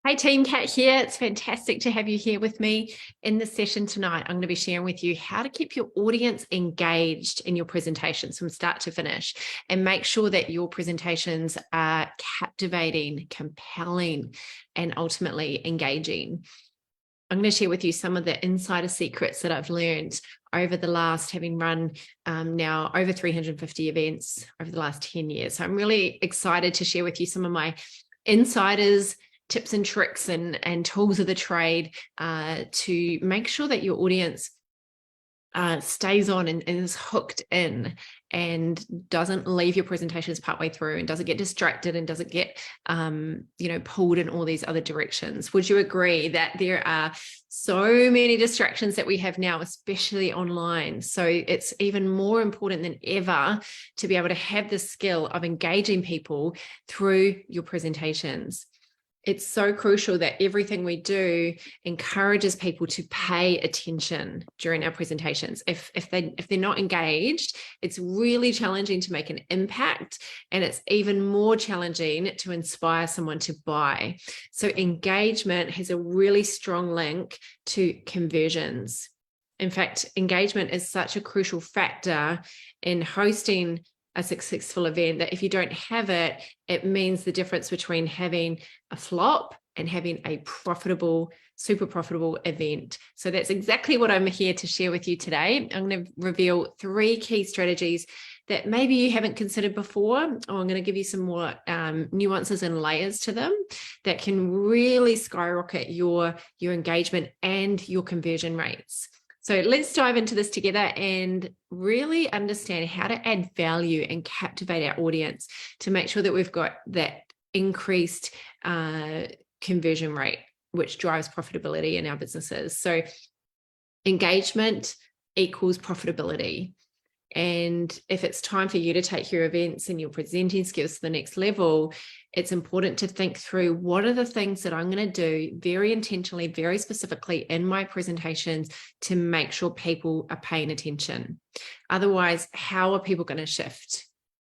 Hi team, Kat here. It's fantastic to have you here with me in this session tonight. I'm going to be sharing with you how to keep your audience engaged in your presentations from start to finish and make sure that your presentations are captivating, compelling, and ultimately engaging. I'm going to share with you some of the insider secrets that I've learned over the last, having run now over 350 events over the last 10 years. So I'm really excited to share with you some of my insiders, tips and tricks and tools of the trade to make sure that your audience stays on and is hooked in and doesn't leave your presentations partway through and doesn't get distracted and doesn't get pulled in all these other directions. Would you agree that there are so many distractions that we have now, especially online? So it's even more important than ever to be able to have the skill of engaging people through your presentations. It's so crucial that everything we do encourages people to pay attention during our presentations. If they're not engaged, it's really challenging to make an impact, and it's even more challenging to inspire someone to buy. So engagement has a really strong link to conversions. In fact, engagement is such a crucial factor in hosting a successful event that if you don't have it, it means the difference between having a flop and having a profitable, super profitable event. So that's exactly what I'm here to share with you today. I'm going to reveal 3 key strategies that maybe you haven't considered before, or I'm going to give you some more nuances and layers to them that can really skyrocket your engagement and your conversion rates. So let's dive into this together and really understand how to add value and captivate our audience to make sure that we've got that increased conversion rate, which drives profitability in our businesses. So engagement equals profitability. And if it's time for you to take your events and your presenting skills to the next level, it's important to think through what are the things that I'm going to do very intentionally, very specifically in my presentations to make sure people are paying attention. Otherwise, how are people going to shift?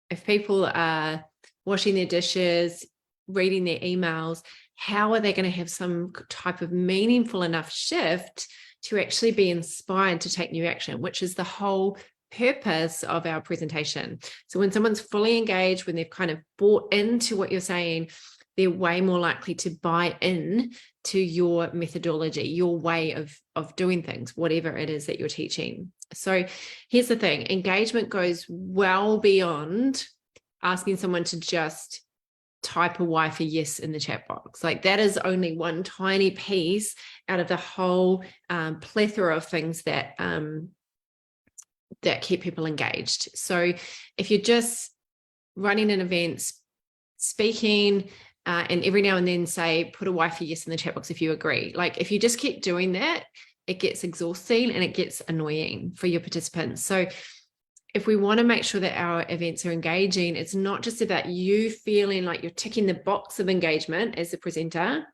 If people are washing their dishes, reading their emails, how are they going to have some type of meaningful enough shift to actually be inspired to take new action, which is the whole purpose of our presentation. So when someone's fully engaged, when they've kind of bought into what you're saying, they're way more likely to buy in to your methodology, your way of doing things, whatever it is that you're teaching. So here's the thing, engagement goes well beyond asking someone to just type a Y for yes in the chat box. Like that is only one tiny piece out of the whole plethora of things that keep people engaged. So if you're just running an event, speaking, and every now and then say, put a Y for yes in the chat box if you agree. Like if you just keep doing that, it gets exhausting and it gets annoying for your participants. So if we want to make sure that our events are engaging, it's not just about you feeling like you're ticking the box of engagement as a presenter,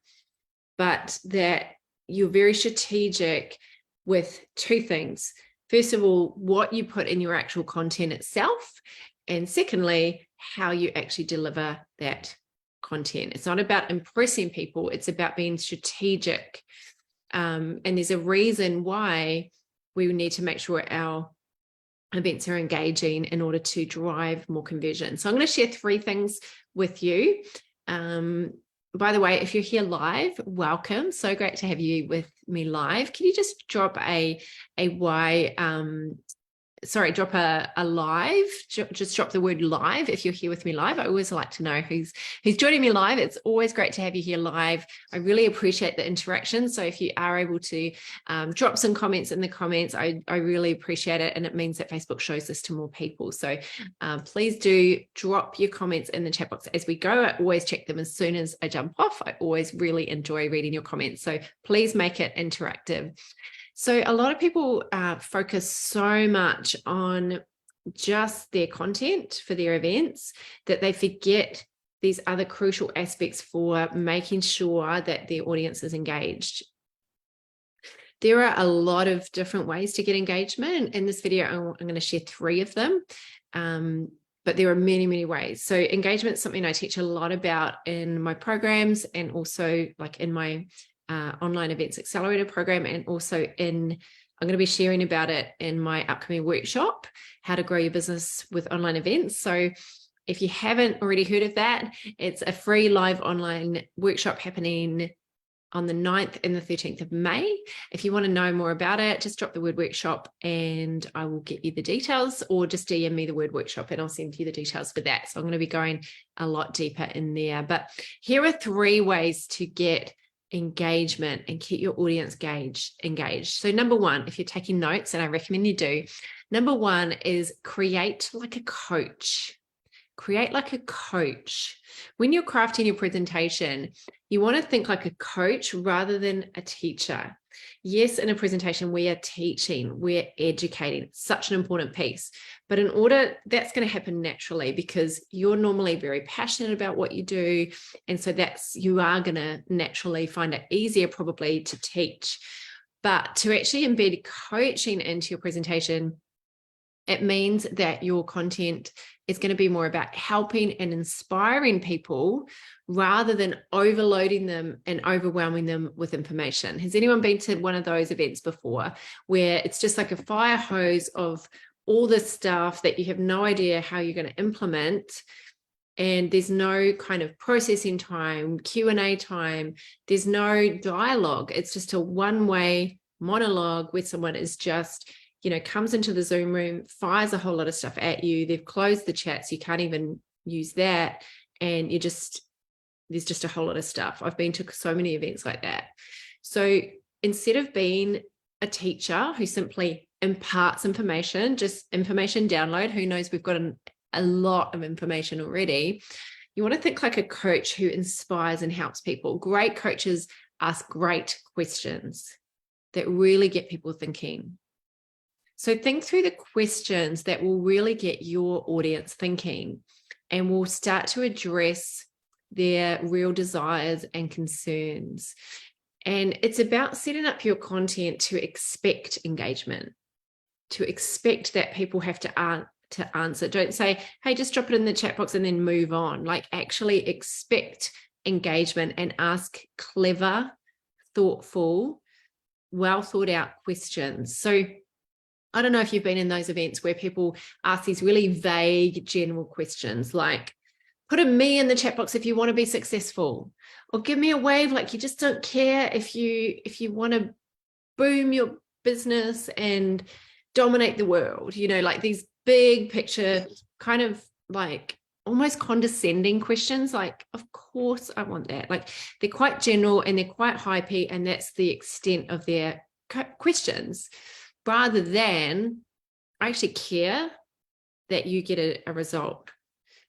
but that you're very strategic with 2 things. First of all, what you put in your actual content itself. And secondly, how you actually deliver that content. It's not about impressing people. It's about being strategic. And there's a reason why we need to make sure our events are engaging in order to drive more conversion. So I'm going to share 3 things with you. By the way, if you're here live, welcome. So great to have you with me live. Can you just drop a live, just drop the word live if you're here with me live. I always like to know who's joining me live. It's always great to have you here live. I really appreciate the interaction. So if you are able to drop some comments in the comments, I really appreciate it. And it means that Facebook shows this to more people. So please do drop your comments in the chat box as we go. I always check them as soon as I jump off. I always really enjoy reading your comments. So please make it interactive. So a lot of people focus so much on just their content for their events that they forget these other crucial aspects for making sure that their audience is engaged. There are a lot of different ways to get engagement. In this video, I'm going to share 3 of them. but there are many, many ways. So engagement is something I teach a lot about in my programs, and also like in my online events accelerator program, and also I'm going to be sharing about it in my upcoming workshop, how to grow your business with online events. So if you haven't already heard of that, it's a free live online workshop happening on the 9th and the 13th of May. If you want to know more about it, just drop the word workshop and I will get you the details, or just DM me the word workshop and I'll send you the details for that. So I'm going to be going a lot deeper in there. But here are 3 ways to get engagement and keep your audience engaged. So number 1, if you're taking notes, and I recommend you do, number 1 is create like a coach. Create like a coach. When you're crafting your presentation, you want to think like a coach rather than a teacher. Yes, in a presentation, we are teaching, we're educating. It's such an important piece. But in order, that's going to happen naturally because you're normally very passionate about what you do. And so you are going to naturally find it easier probably to teach. But to actually embed coaching into your presentation, it means that your content is going to be more about helping and inspiring people rather than overloading them and overwhelming them with information. Has anyone been to one of those events before where it's just like a fire hose of all this stuff that you have no idea how you're going to implement, and there's no kind of processing time, Q&A time, there's no dialogue. It's just a one-way monologue where someone is just comes into the Zoom room, fires a whole lot of stuff at you. They've closed the chat, so you can't even use that. And there's just a whole lot of stuff. I've been to so many events like that. So instead of being a teacher who simply imparts information, just information download, who knows, we've got a lot of information already. You want to think like a coach who inspires and helps people. Great coaches ask great questions that really get people thinking. So think through the questions that will really get your audience thinking and will start to address their real desires and concerns. And it's about setting up your content to expect engagement, to expect that people have to answer. Don't say, hey, just drop it in the chat box and then move on. Like, actually expect engagement and ask clever, thoughtful, well thought out questions. So I don't know if you've been in those events where people ask these really vague general questions like, put a me in the chat box if you want to be successful, or give me a wave like you just don't care if you want to boom your business and dominate the world, like these big picture kind of like almost condescending questions. Like, of course I want that. Like, they're quite general and they're quite hypey, and that's the extent of their questions, rather than I actually care that you get a result.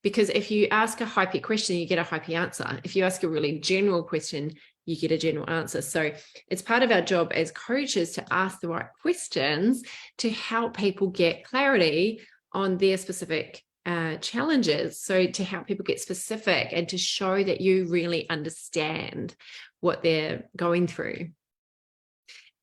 Because if you ask a hypey question, you get a hypey answer. If you ask a really general question, you get a general answer. So it's part of our job as coaches to ask the right questions to help people get clarity on their specific challenges. So to help people get specific and to show that you really understand what they're going through.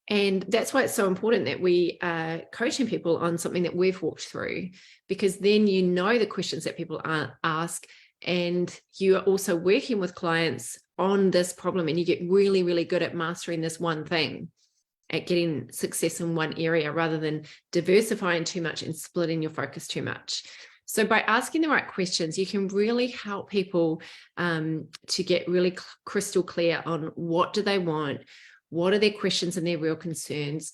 And that's why it's so important that we are coaching people on something that we've walked through, because then you know the questions that people ask, and you are also working with clients on this problem, and you get really, really good at mastering this one thing, at getting success in one area rather than diversifying too much and splitting your focus too much. So by asking the right questions, you can really help people to get really crystal clear on what do they want. What are their questions and their real concerns?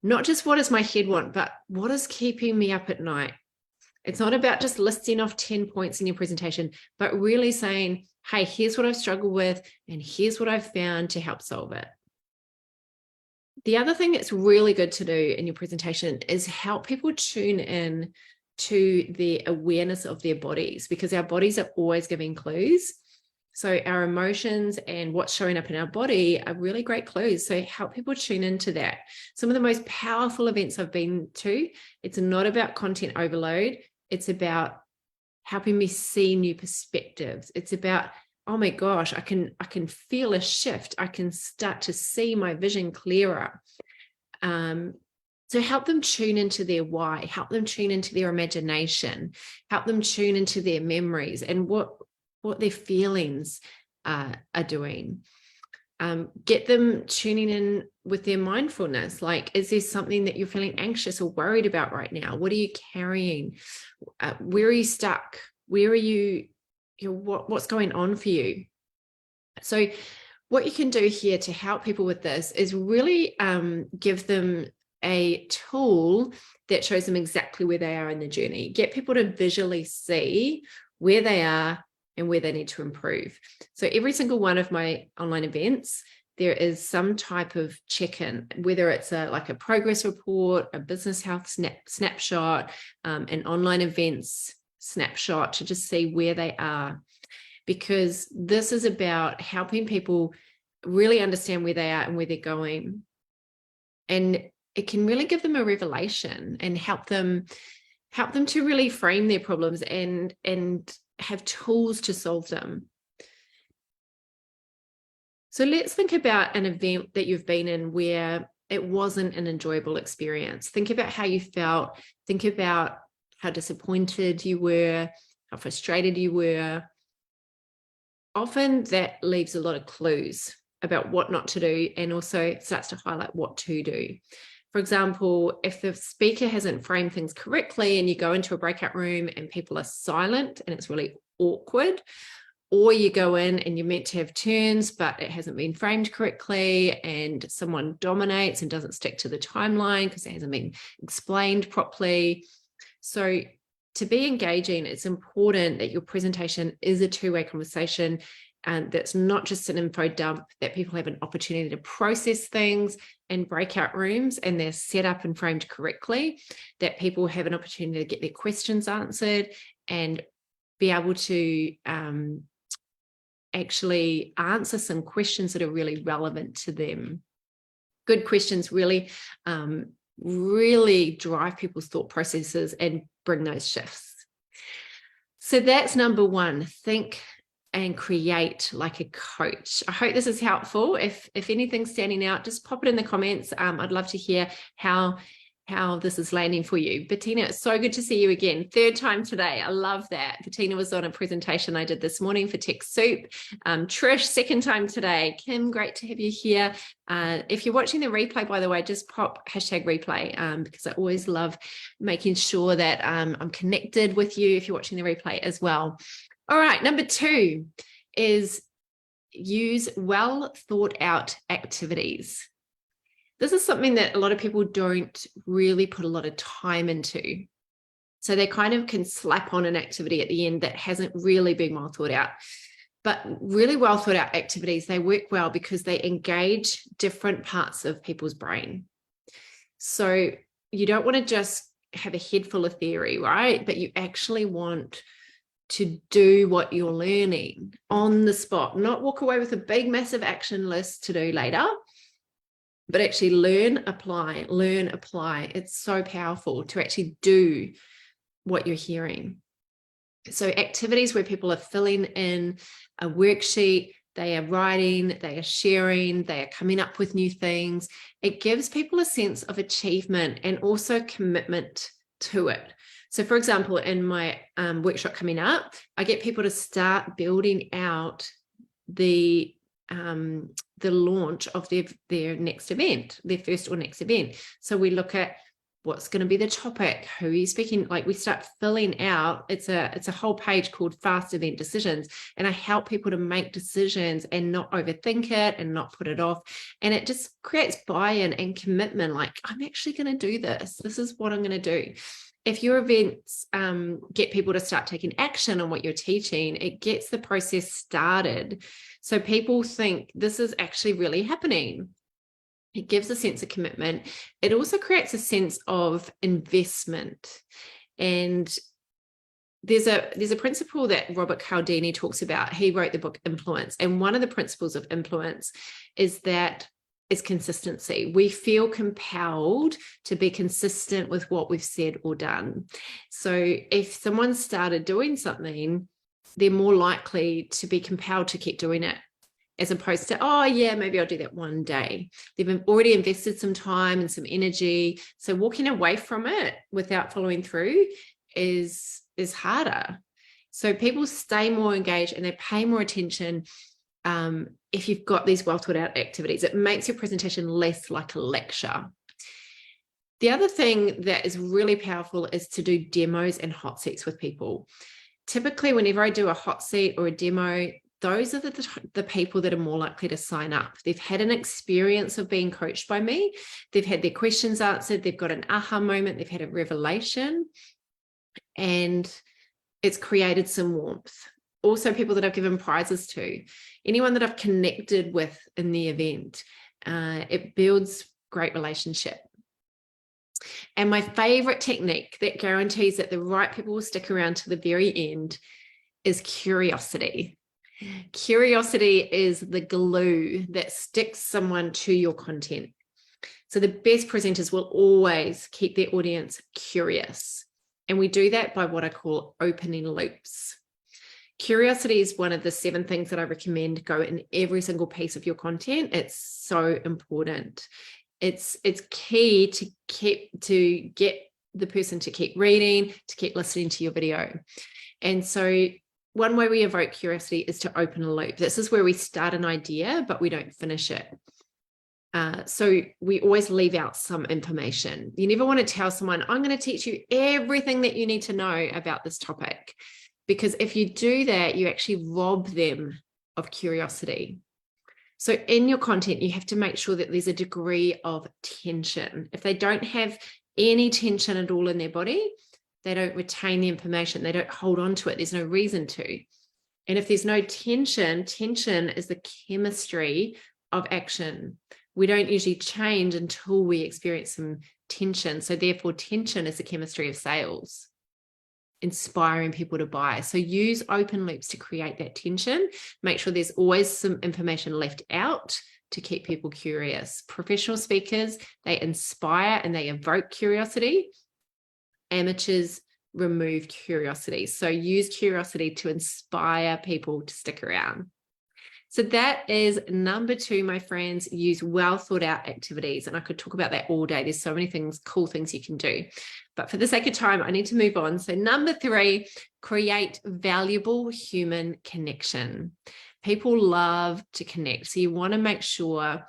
Not just what does my head want, but what is keeping me up at night? It's not about just listing off 10 points in your presentation, but really saying, hey, here's what I've struggled with, and here's what I've found to help solve it. The other thing that's really good to do in your presentation is help people tune in to the awareness of their bodies, because our bodies are always giving clues. So our emotions and what's showing up in our body are really great clues. So help people tune into that. Some of the most powerful events I've been to, it's not about content overload. It's about helping me see new perspectives. It's about, oh my gosh, I can feel a shift. I can start to see my vision clearer. So So help them tune into their why, help them tune into their imagination, help them tune into their memories and what their feelings are doing. Get them tuning in with their mindfulness. Like, is there something that you're feeling anxious or worried about right now? What are you carrying? Where are you stuck? Where are you, what's going on for you? So what you can do here to help people with this is really give them a tool that shows them exactly where they are in the journey. Get people to visually see where they are and where they need to improve. So every single one of my online events, there is some type of check-in, whether it's like a progress report, a business health snapshot, an online events snapshot to just see where they are. Because this is about helping people really understand where they are and where they're going. And it can really give them a revelation and help them to really frame their problems and have tools to solve them. So let's think about an event that you've been in where it wasn't an enjoyable experience. Think about how you felt. Think about how disappointed you were, how frustrated you were. Often that leaves a lot of clues about what not to do and also starts to highlight what to do. For example, if the speaker hasn't framed things correctly and you go into a breakout room and people are silent and it's really awkward, or you go in and you're meant to have turns, but it hasn't been framed correctly and someone dominates and doesn't stick to the timeline because it hasn't been explained properly. So to be engaging, it's important that your presentation is a two-way conversation and that's not just an info dump, that people have an opportunity to process things in breakout rooms and they're set up and framed correctly, that people have an opportunity to get their questions answered and be able to actually answer some questions that are really relevant to them. Good questions really drive people's thought processes and bring those shifts. So that's number one, think and create like a coach. I hope this is helpful. If anything's standing out, just pop it in the comments. I'd love to hear how this is landing for you. Bettina, it's so good to see you again. Third time today. I love that. Bettina was on a presentation I did this morning for TechSoup. Trish, second time today. Kim, great to have you here. If you're watching the replay, by the way, just pop #replay because I always love making sure that I'm connected with you if you're watching the replay as well. All right, number 2 is use well thought out activities. This is something that a lot of people don't really put a lot of time into. So they kind of can slap on an activity at the end that hasn't really been well thought out. But really well thought out activities, they work well because they engage different parts of people's brain. So you don't want to just have a head full of theory, right? But you actually want to do what you're learning on the spot, not walk away with a big, massive action list to do later, but actually learn, apply. It's so powerful to actually do what you're hearing. So activities where people are filling in a worksheet, they are writing, they are sharing, they are coming up with new things. It gives people a sense of achievement and also commitment to it. So for example, in my workshop coming up, I get people to start building out the launch of their next event, their first or next event. So we look at what's going to be the topic, who are you speaking, like we start filling out, it's a whole page called Fast Event Decisions. And I help people to make decisions and not overthink it and not put it off. And it just creates buy-in and commitment. Like, I'm actually going to do this. This is what I'm going to do. If your events get people to start taking action on what you're teaching, it gets the process started. So people think this is actually really happening. It gives a sense of commitment. It also creates a sense of investment. And there's a principle that Robert Cialdini talks about. He wrote the book Influence. And one of the principles of influence is consistency. We feel compelled to be consistent with what we've said or done. So if someone started doing something, they're more likely to be compelled to keep doing it. as opposed to, oh yeah, maybe I'll do that one day. They've already invested some time and some energy. So walking away from it without following through is harder. So people stay more engaged and they pay more attention if you've got these well thought out activities. It makes your presentation less like a lecture. The other thing that is really powerful is to do demos and hot seats with people. Typically, whenever I do a hot seat or a demo, those are the people that are more likely to sign up. They've had an experience of being coached by me. They've had their questions answered. They've got an aha moment. They've had a revelation. And it's created some warmth. Also, people that I've given prizes to, anyone that I've connected with in the event, it builds great relationship. And my favorite technique that guarantees that the right people will stick around to the very end is curiosity. Curiosity is the glue that sticks someone to your content. So the best presenters will always keep their audience curious. And we do that by what I call opening loops. Curiosity is one of the 7 things that I recommend go in every single piece of your content. It's so important. It's key to get the person to keep reading, to keep listening to your video. And so one way we evoke curiosity is to open a loop. This is where we start an idea, but we don't finish it. So we always leave out some information. You never want to tell someone, I'm going to teach you everything that you need to know about this topic. Because if you do that, you actually rob them of curiosity. So in your content, you have to make sure that there's a degree of tension. If they don't have any tension at all in their body, they don't retain the information. They don't hold on to it. There's no reason to. And if there's no tension, tension is the chemistry of action. We don't usually change until we experience some tension. So therefore, tension is the chemistry of sales, inspiring people to buy. So use open loops to create that tension. Make sure there's always some information left out to keep people curious. Professional speakers, they inspire and they evoke curiosity. Amateurs remove curiosity. So use curiosity to inspire people to stick around. So that is number 2, my friends. Use well thought out activities. And I could talk about that all day. There's so many things, cool things you can do. But for the sake of time, I need to move on. So number 3, create valuable human connection. People love to connect. So you want to make sure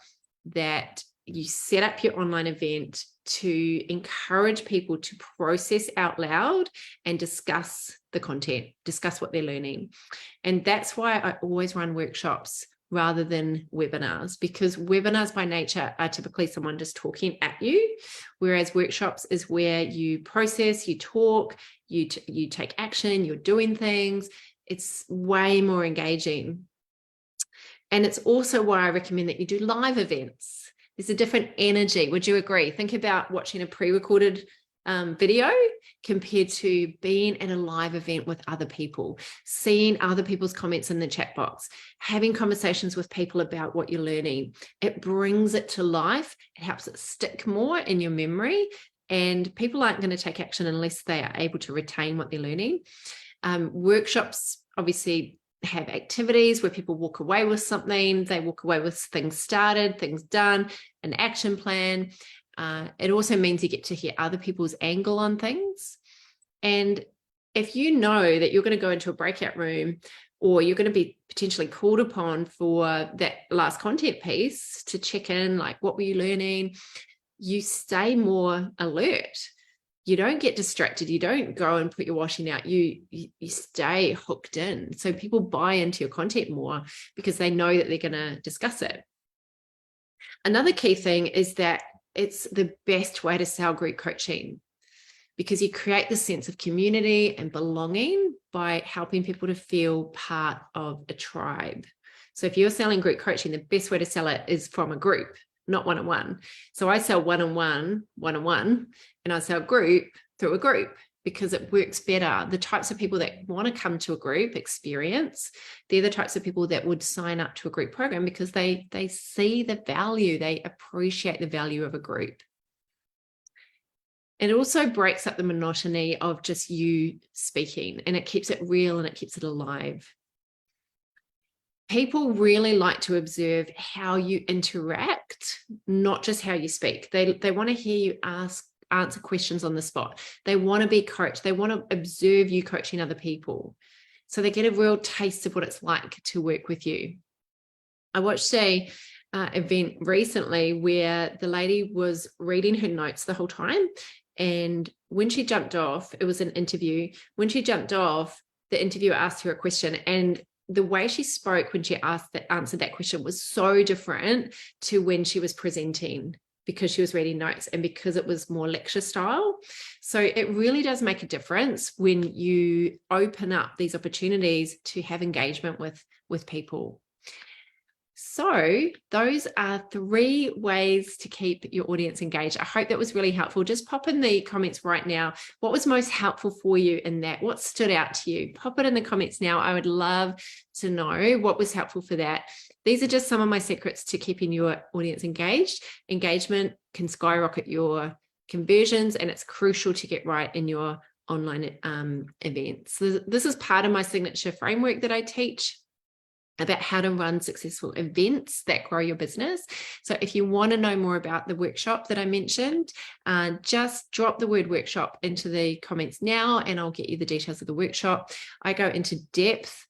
that you set up your online event to encourage people to process out loud and discuss the content, discuss what they're learning. And that's why I always run workshops rather than webinars, because webinars by nature are typically someone just talking at you, whereas workshops is where you process, you talk, you take action, you're doing things. It's way more engaging. And it's also why I recommend that you do live events. There's a different energy. Would you agree? Think about watching a pre-recorded video compared to being at a live event with other people, seeing other people's comments in the chat box, having conversations with people about what you're learning. It brings it to life. It helps it stick more in your memory, and people aren't going to take action unless they are able to retain what they're learning. Workshops obviously have activities where people walk away with something. They walk away with things started, things done, an action plan. It also means you get to hear other people's angle on things. And if you know that you're going to go into a breakout room, or you're going to be potentially called upon for that last content piece to check in, like, what were you learning? You stay more alert. You don't get distracted. You don't go and put your washing out. You stay hooked in. So people buy into your content more because they know that they're going to discuss it. Another key thing is that it's the best way to sell group coaching, because you create the sense of community and belonging by helping people to feel part of a tribe. So if you're selling group coaching, the best way to sell it is from a group, not one-on-one. So I sell one-on-one, and I sell group through a group because it works better. The types of people that want to come to a group experience, they're the types of people that would sign up to a group program because they see the value, they appreciate the value of a group. And it also breaks up the monotony of just you speaking, and it keeps it real and it keeps it alive. People really like to observe how you interact, not just how you speak. They want to hear you answer questions on the spot. They want to be coached. They want to observe you coaching other people. So they get a real taste of what it's like to work with you. I watched a event recently where the lady was reading her notes the whole time. And when she jumped off, it was an interview. When she jumped off, the interviewer asked her a question, and the way she spoke when she answered that question was so different to when she was presenting, because she was reading notes and because it was more lecture style. So it really does make a difference when you open up these opportunities to have engagement with people. So those are 3 ways to keep your audience engaged. I hope that was really helpful. Just pop in the comments right now. What was most helpful for you in that? What stood out to you? Pop it in the comments now. I would love to know what was helpful for that. These are just some of my secrets to keeping your audience engaged. Engagement can skyrocket your conversions, and it's crucial to get right in your online events. So this is part of my signature framework that I teach about how to run successful events that grow your business. So if you want to know more about the workshop that I mentioned, just drop the word workshop into the comments now, and I'll get you the details of the workshop. I go into depth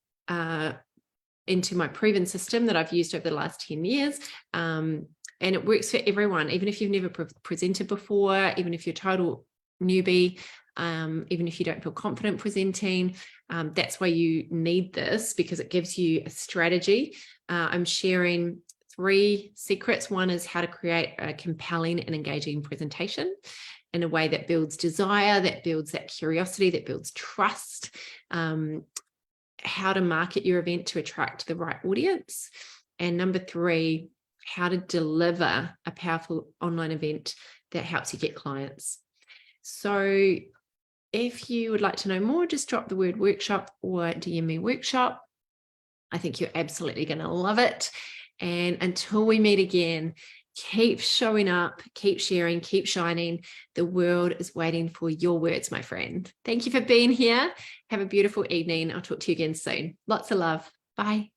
into my proven system that I've used over the last 10 years. And it works for everyone, even if you've never presented before, even if you're a total newbie, even if you don't feel confident presenting. That's why you need this, because it gives you a strategy. I'm sharing 3 secrets. One is how to create a compelling and engaging presentation in a way that builds desire, that builds that curiosity, that builds trust. How to market your event to attract the right audience. And number 3, how to deliver a powerful online event that helps you get clients. So if you would like to know more, just drop the word workshop or DM me workshop. I think you're absolutely going to love it. And until we meet again, keep showing up, keep sharing, keep shining. The world is waiting for your words, my friend. Thank you for being here. Have a beautiful evening. I'll talk to you again soon. Lots of love. Bye.